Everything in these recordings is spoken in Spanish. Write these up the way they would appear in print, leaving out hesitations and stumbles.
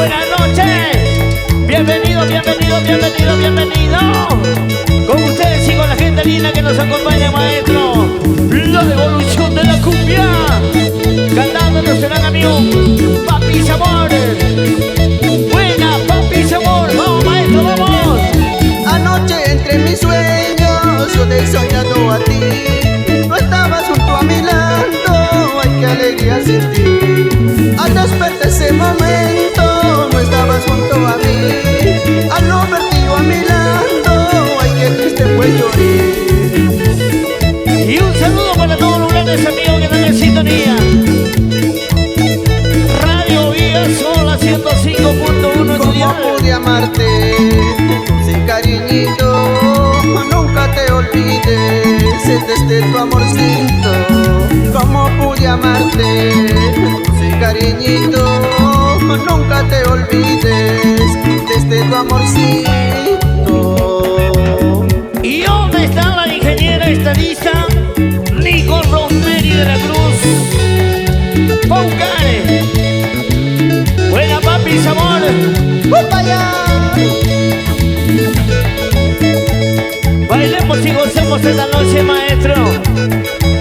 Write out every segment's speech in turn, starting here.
buenas noches. Bienvenido, bienvenido, bienvenido, bienvenido. Con ustedes y con la gente linda que nos acompaña, maestro. La evolución de la cumbia. Cantando nuestro gran amigo Papi Zamor. Buena, Papi Zamor. Vamos, maestro, vamos. Anoche entre mis sueños yo te he soñado a ti. No estabas junto a mi lado, ay qué alegría sentí. Al despertar ese momento no estabas junto a mí. Al no verte yo a mi lado, ay qué triste fue lloré. Y un saludo para todos los grandes amigos que están en sintonía. Radio Vía Sol 105.1. ¿Cómo pude amarte sin cariñito? Nunca te olvides desde tu amorcito. ¿Cómo pude amarte sin cariñito? Nunca te olvides desde tu amorcito. ¿Y dónde está la ingeniera estadista Nico Rosemary de la Cruz? Paucare. Buena, Papi Zamor. ¡Vaya! Bailemos y gocemos esta noche, maestro.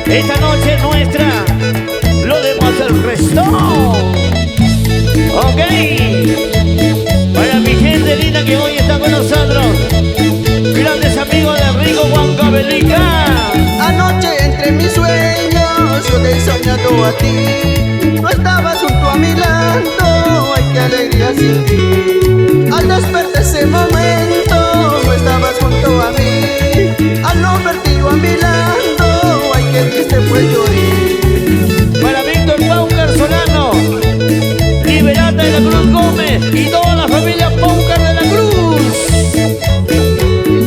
Esta noche es nuestra. Lo demás el resto. Ok. Para mi gente linda que hoy está con nosotros. Grandes amigos de Rico Huancavelica. Anoche entre mis sueños yo te he soñado a ti. No estabas junto a mi lado, ay qué alegría sentí. Al despertar ese momento no estabas junto a mí. Al no verte yo a mi lado, ay qué triste fue lloré. Para Víctor Paucar Solano, Liberata de la Cruz Gómez y toda la familia Paucar de la Cruz.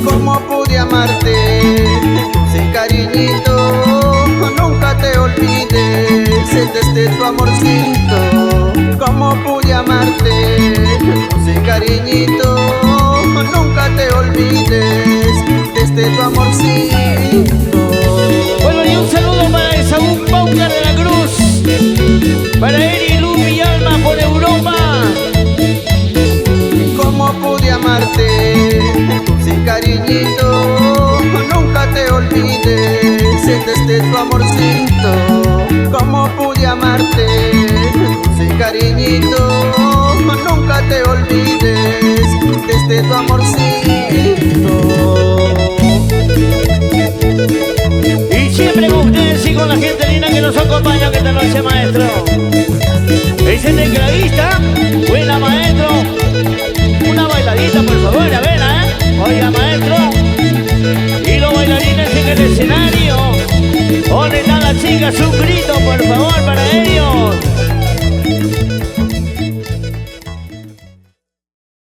¿Cómo pude amarte sin cariñito? Nunca te olvides desde tu amorcito. ¿Cómo pude amarte sin cariñito? Nunca te olvides desde tu amorcito. Bueno, y un saludo para Esaú Paucar de la Cruz, para Eri, Luz y Alma por Europa. ¿Cómo pude amarte sin cariñito? Nunca te olvides desde tu amorcito. ¿Cómo pude amarte sin cariñito? Nunca te olvides desde tu amorcito. Y siempre con ustedes y con la gente linda que nos acompaña esta noche, maestro. Ese tecladista, buena, maestro. Una bailadita, por favor, a ver, oiga, maestro. Y los bailarines en el escenario. ¿Dónde están las chicas? Un grito, por favor, para ellos.